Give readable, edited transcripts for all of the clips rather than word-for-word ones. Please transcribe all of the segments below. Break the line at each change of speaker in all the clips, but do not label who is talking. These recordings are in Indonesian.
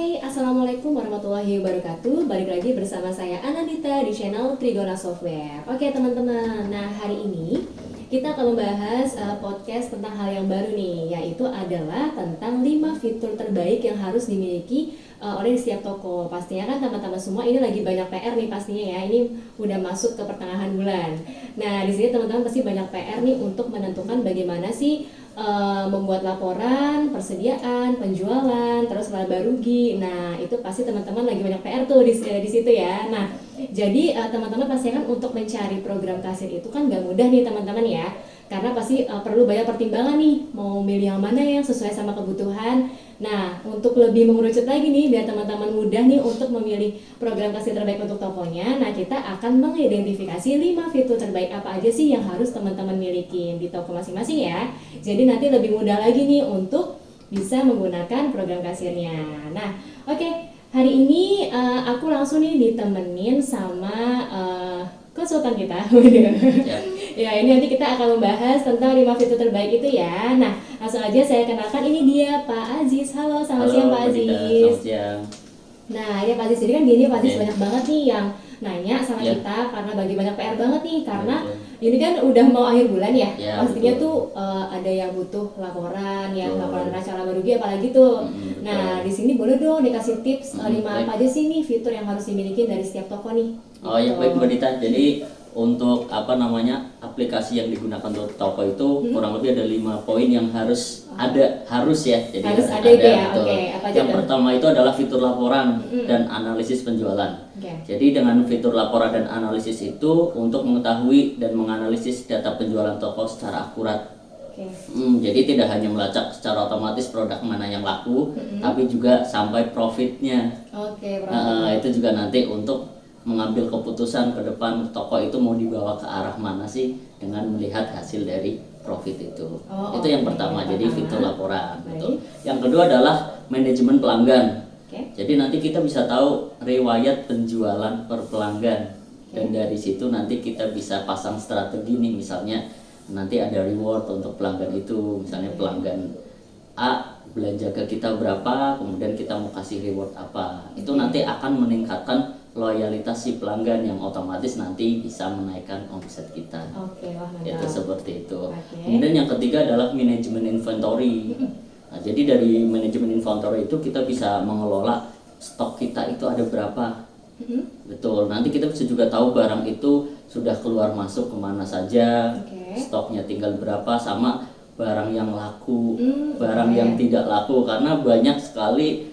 Assalamualaikum warahmatullahi wabarakatuh. Balik lagi bersama saya Anandita di channel Trigona Software. Oke teman-teman, nah hari ini kita akan membahas podcast tentang hal yang baru nih, yaitu adalah tentang 5 fitur terbaik yang harus dimiliki oleh setiap toko. Pastinya kan teman-teman semua ini lagi banyak PR nih pastinya ya. Ini udah masuk ke pertengahan bulan. Nah, di sini teman-teman pasti banyak PR nih untuk menentukan bagaimana sih membuat laporan, persediaan, penjualan, terus laba rugi. Nah, itu pasti teman-teman lagi banyak PR tuh di situ ya. Nah, jadi teman-teman pasti kan untuk mencari program kasir itu kan nggak mudah nih teman-teman ya. Karena pasti perlu banyak pertimbangan nih, mau milih yang mana yang sesuai sama kebutuhan. Nah, untuk lebih mengerucut lagi nih, biar teman-teman mudah nih untuk memilih program kasir terbaik untuk tokonya. Nah, kita akan mengidentifikasi 5 fitur terbaik apa aja sih yang harus teman-teman miliki di toko masing-masing ya. Jadi nanti lebih mudah lagi nih untuk bisa menggunakan program kasirnya. Nah, oke. Hari ini aku langsung nih ditemenin sama konsultan kita. Ya, ini nanti kita akan membahas tentang 5 fitur terbaik itu ya. Nah, langsung aja saya kenalkan, ini dia Pak Aziz. Halo, selamat siang Pak Aziz.
Selamat siang.
Nah, ya Pak Aziz, jadi kan gini Pak Aziz, banyak banget nih yang nanya sama kita karena bagi banyak PR banget nih, karena ini kan udah mau akhir bulan ya. Pastinya tuh ada yang butuh laporan ya, laporan neraca laba rugi apalagi tuh. Nah, di sini boleh dong dikasih tips 5 apa aja sih nih fitur yang harus dimiliki dari setiap toko nih.
Oh ya, baik Mbak Dita. Jadi untuk aplikasi yang digunakan untuk toko itu kurang lebih ada 5 poin yang harus ada, ya. Jadi
harus ada itu ya. Oke, apa aja
yang
tuh?
pertama itu adalah fitur laporan dan analisis penjualan. Jadi dengan fitur laporan dan analisis itu untuk mengetahui dan menganalisis data penjualan toko secara akurat. Jadi tidak hanya melacak secara otomatis produk mana yang laku, tapi juga sampai profitnya. Itu juga nanti untuk mengambil keputusan ke depan toko itu mau dibawa ke arah mana sih dengan melihat hasil dari profit itu. Itu yang pertama, jadi fitur laporan. Betul. Yang kedua adalah manajemen pelanggan. Jadi nanti kita bisa tahu riwayat penjualan per pelanggan, dan dari situ nanti kita bisa pasang strategi nih, misalnya nanti ada reward untuk pelanggan itu, misalnya pelanggan A belanja ke kita berapa, kemudian kita mau kasih reward apa. Itu nanti akan meningkatkan loyalitas si pelanggan yang otomatis nanti bisa menaikkan omset kita. Itu seperti itu. Kemudian yang ketiga adalah manajemen inventory. Nah, jadi dari manajemen inventory itu kita bisa mengelola stok kita itu ada berapa. Betul. Nanti kita bisa juga tahu barang itu sudah keluar masuk kemana saja, stoknya tinggal berapa, sama barang yang laku, barang yang tidak laku, karena banyak sekali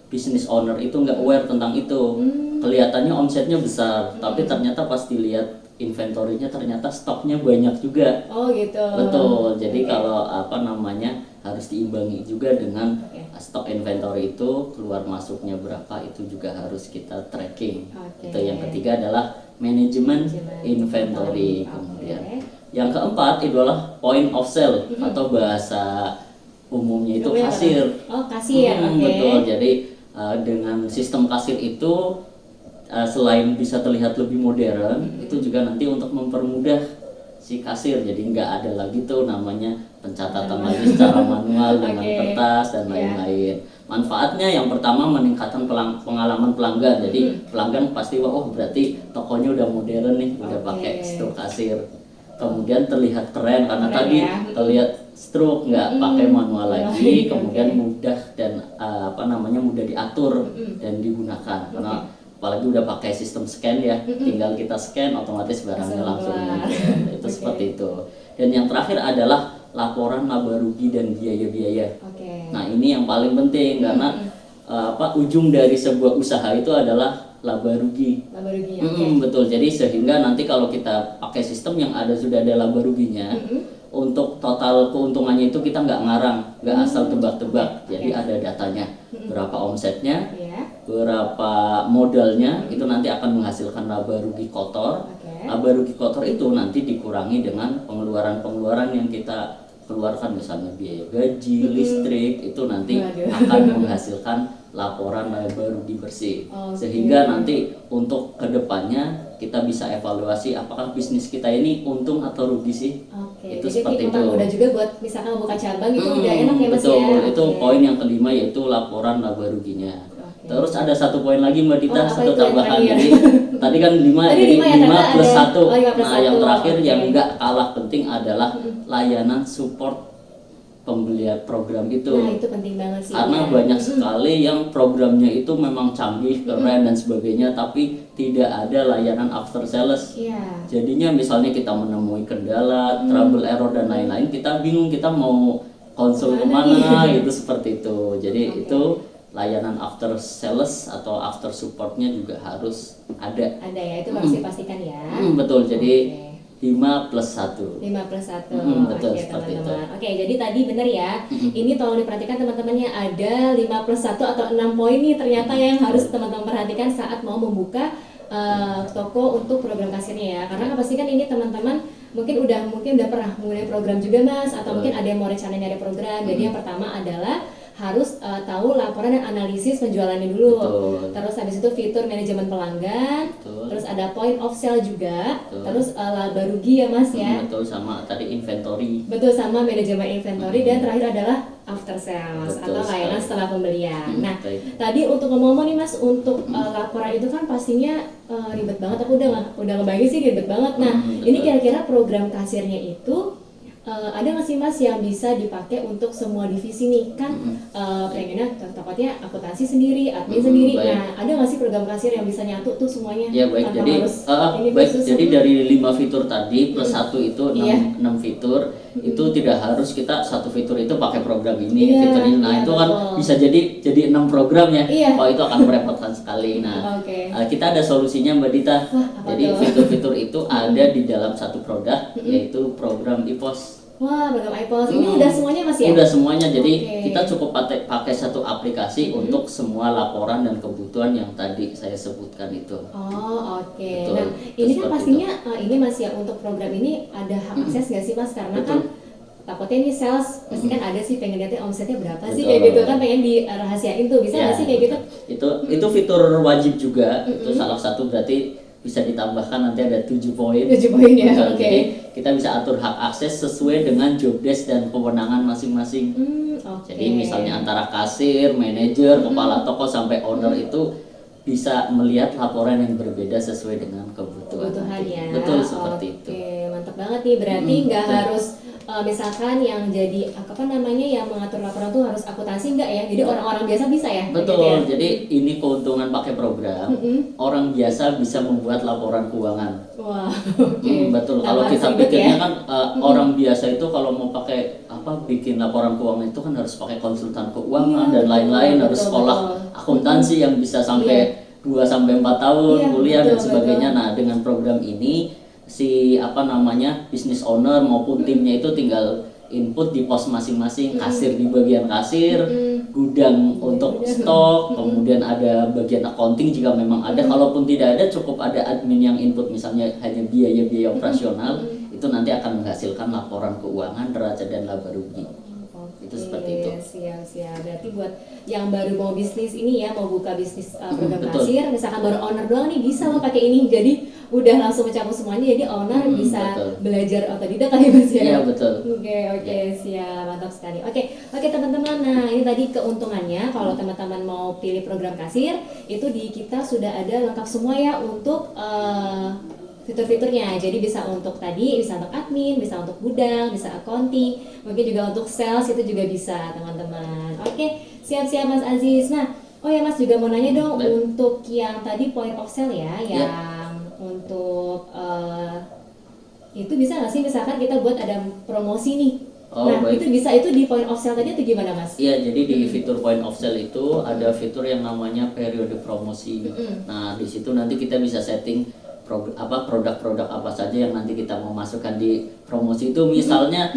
business owner itu nggak aware tentang itu. Kelihatannya omsetnya besar, tapi ternyata pas dilihat inventory-nya ternyata stoknya banyak juga. Betul. Jadi kalau harus diimbangi juga dengan stok inventory itu keluar masuknya berapa, itu juga harus kita tracking. Itu yang ketiga adalah manajemen inventory. Kemudian yang keempat itu adalah point of sale atau bahasa umumnya itu kasir.
Kasir.
Betul. Jadi dengan sistem kasir itu selain bisa terlihat lebih modern, itu juga nanti untuk mempermudah si kasir. Jadi nggak ada lagi tuh namanya pencatatan lagi secara manual dengan kertas dan lain-lain. Manfaatnya yang pertama meningkatkan pengalaman pelanggan. Jadi pelanggan pasti berarti tokonya udah modern nih, udah pakai stroke kasir. Kemudian terlihat keren karena tadi terlihat stroke, nggak pakai manual lagi. Kemudian mudah dan mudah diatur dan digunakan, karena apalagi udah pakai sistem scan ya, tinggal kita scan otomatis barangnya langsung muncul. Itu seperti itu. Dan yang terakhir adalah laporan laba rugi dan biaya-biaya. Nah, ini yang paling penting karena ujung dari sebuah usaha itu adalah laba rugi. Betul. Jadi sehingga nanti kalau kita pakai sistem yang sudah ada laba ruginya, untuk total keuntungannya itu kita nggak ngarang, nggak asal tebak-tebak. Jadi ada datanya, berapa omsetnya, berapa modalnya, itu nanti akan menghasilkan laba rugi kotor. Laba rugi kotor itu nanti dikurangi dengan pengeluaran-pengeluaran yang kita keluarkan, misalnya biaya gaji, listrik, itu nanti akan menghasilkan laporan laba rugi bersih. Sehingga nanti untuk kedepannya kita bisa evaluasi apakah bisnis kita ini untung atau rugi sih. Itu
jadi
seperti itu.
Udah juga buat misalkan buka cabang itu udah enak ya Mas
betul,
ya.
Itu poin yang kelima yaitu laporan laba ruginya. Terus ada satu poin lagi Mbak Dita, satu tambahan. Jadi tadi kan 5 jadi 5 plus 1. Nah, yang terakhir yang enggak kalah penting adalah layanan support pembelian program itu.
Nah, itu penting banget sih.
Karena banyak sekali yang programnya itu memang canggih, keren dan sebagainya, tapi tidak ada layanan after sales. Jadinya misalnya kita menemui kendala, trouble error dan lain-lain, kita bingung kita mau konsul kemana gitu seperti itu. Jadi itu layanan after sales atau after supportnya juga harus ada.
Ada ya, itu harus dipastikan ya.
Betul, jadi 5 plus 1.
5 plus 1.
Betul,
teman-teman. Oke, jadi tadi benar ya. Ini tolong diperhatikan teman-temannya, ada 5 plus 1 atau 6 poin nih ternyata yang harus teman-teman perhatikan saat mau membuka toko untuk program kasirnya ya. Karena pasti kan ini teman-teman mungkin udah pernah mulai program juga Mas, atau mungkin ada yang mau rencana nyari program. Jadi yang pertama adalah harus tahu laporan dan analisis penjualannya dulu. Terus habis itu fitur manajemen pelanggan. Terus ada point of sale juga. Terus laba rugi ya Mas ya.
Betul, sama tadi inventory.
Betul, sama manajemen inventory. Dan terakhir adalah after sales atau layanan setelah pembelian. Nah, tadi untuk ngomong nih Mas, untuk laporan itu kan pastinya ribet banget. Aku udah ngebayangin sih ribet banget. Nah, ini kira-kira program kasirnya itu ada nggak sih Mas yang bisa dipakai untuk semua divisi nih? Kan pengennya tempatnya akuntansi sendiri, admin sendiri. Nah, ada nggak sih program kasir yang bisa nyatu tuh semuanya?
Ya baik, jadi dari 5 fitur tadi plus 1 itu 6 fitur. Itu tidak harus kita satu fitur itu pakai program ini, fitur ini. Nah, itu kan bisa jadi 6 program ya. Wah, itu akan merepotkan sekali. Nah, kita ada solusinya Mbak Dita. Jadi fitur-fitur itu ada di dalam satu produk, yaitu program IPOS.
Wah, program IPOS. Ini udah semuanya Mas ya?
Udah semuanya. Jadi kita cukup pakai satu aplikasi untuk semua laporan dan kebutuhan yang tadi saya sebutkan itu.
Nah, ini kan pastinya ini Mas ya, untuk program ini ada hak akses nggak sih Mas? Karena kan takutnya ini sales pasti kan ada sih pengen lihatnya omsetnya berapa sih kayak gitu kan, pengen dirahasiain tuh, bisa nggak sih kayak gitu?
Itu fitur wajib juga. Itu salah satu, berarti bisa ditambahkan nanti ada 7 poin.
7 poin ya.
Jadi kita bisa atur hak akses sesuai dengan job desk dan kewenangan masing-masing. Jadi misalnya antara kasir, manajer, kepala toko sampai owner itu bisa melihat laporan yang berbeda sesuai dengan kebutuhannya. Betul, seperti itu.
Mantap banget nih. Berarti nggak harus misalkan yang jadi yang mengatur laporan tuh harus akuntansi, enggak ya? Jadi orang-orang biasa bisa ya?
Betul.
Gitu ya?
Jadi ini keuntungan pakai program. Orang biasa bisa membuat laporan keuangan.
Wah,
betul. Kalau kita pikirnya kan orang biasa itu kalau mau pakai bikin laporan keuangan itu kan harus pakai konsultan keuangan dan lain-lain, harus sekolah akuntansi yang bisa sampai 2-4 tahun kuliah dan sebagainya. Nah, dengan program ini si business owner maupun timnya itu tinggal input di pos masing-masing, kasir di bagian kasir, gudang untuk stok, kemudian ada bagian accounting jika memang ada. Kalaupun tidak ada, cukup ada admin yang input misalnya hanya biaya-biaya operasional, itu nanti akan menghasilkan laporan keuangan, neraca dan laba rugi. Itu seperti itu.
Siap. Berarti buat yang baru mau bisnis ini ya, mau buka bisnis program kasir, misalkan baru owner doang nih, bisa lo pakai ini. Jadi udah langsung mencakup semuanya, jadi owner bisa belajar otodidak kali Mas ya.
Iya, betul.
Oke, siap, mantap sekali. Oke teman-teman, nah ini tadi keuntungannya kalau teman-teman mau pilih program kasir, itu di kita sudah ada lengkap semua ya untuk fitur-fiturnya. Jadi bisa untuk admin, bisa untuk gudang, bisa accounting, mungkin juga untuk sales itu juga bisa teman-teman. Oke, siap-siap Mas Aziz. Nah, Mas juga mau nanya dong, untuk yang tadi point of sale ya, yang untuk itu bisa nggak sih misalkan kita buat ada promosi nih? Itu di point of sale tadi atau gimana Mas?
Iya, jadi di fitur point of sale itu ada fitur yang namanya periode promosi. Nah, di situ nanti kita bisa setting produk-produk apa saja yang nanti kita mau masukkan di promosi itu. Misalnya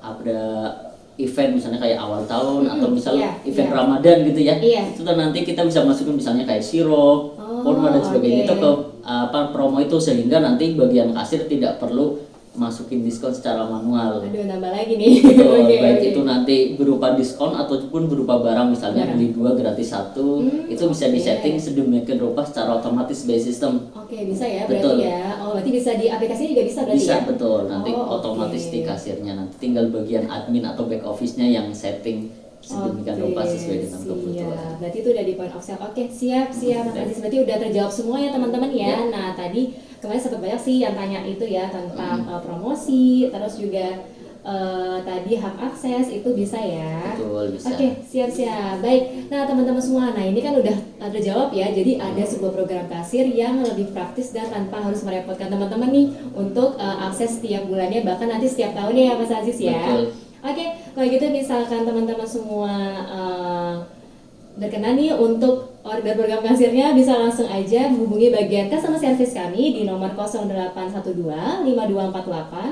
ada event misalnya kayak awal tahun atau misalnya event Ramadan gitu ya. Itu nanti kita bisa masukin misalnya kayak sirup, kurma dan sebagainya itu ke promo itu, sehingga nanti bagian kasir tidak perlu masukin diskon secara manual.
Aduh, nambah lagi nih.
Betul, baik itu nanti berupa diskon ataupun berupa barang, misalnya beli 2 gratis 1, itu bisa disetting sedemikian rupa secara otomatis by system.
Oke, bisa ya
betul.
Berarti ya. Oh, berarti bisa di aplikasinya juga bisa berarti
bisa,
ya?
betul. Nanti otomatis di kasirnya, nanti tinggal bagian admin atau back office-nya yang setting sedemikian rupa sesuai dengan kebutuhan.
Berarti itu udah di point of sale. Oke, siap Mas Aziz. Berarti udah terjawab semua ya teman-teman ya. Nah, tadi kemarin sempat banyak sih yang tanya itu ya tentang promosi, terus juga tadi hak akses itu bisa ya.
Betul, bisa.
Oke, siap. Baik. Nah, teman-teman semua, nah ini kan udah terjawab ya. Jadi ada sebuah program kasir yang lebih praktis dan tanpa harus merepotkan teman-teman nih untuk akses setiap bulannya, bahkan nanti setiap tahunnya ya Mas Aziz ya.
Betul.
Oke, kalau gitu misalkan teman-teman semua berkenan nih untuk order program kasirnya, bisa langsung aja menghubungi bagian customer service kami di nomor 0812 9187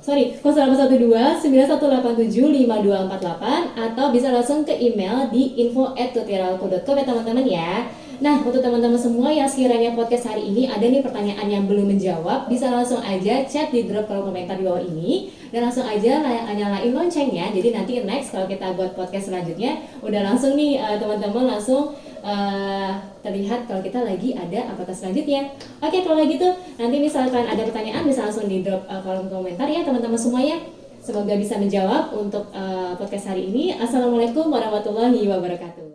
5248 atau bisa langsung ke email di info@tutiralku.com ya teman-teman ya. Nah, untuk teman-teman semua yang sekiranya podcast hari ini ada nih pertanyaan yang belum menjawab, bisa langsung aja chat di drop kolom komentar di bawah ini dan langsung aja nyalain loncengnya. Jadi nanti next kalau kita buat podcast selanjutnya udah langsung nih teman-teman langsung terlihat kalau kita lagi ada apa selanjutnya. Oke, kalau gitu nanti misalkan ada pertanyaan bisa langsung di drop kolom komentar ya teman-teman semua ya. Semoga bisa menjawab untuk podcast hari ini. Assalamualaikum warahmatullahi wabarakatuh.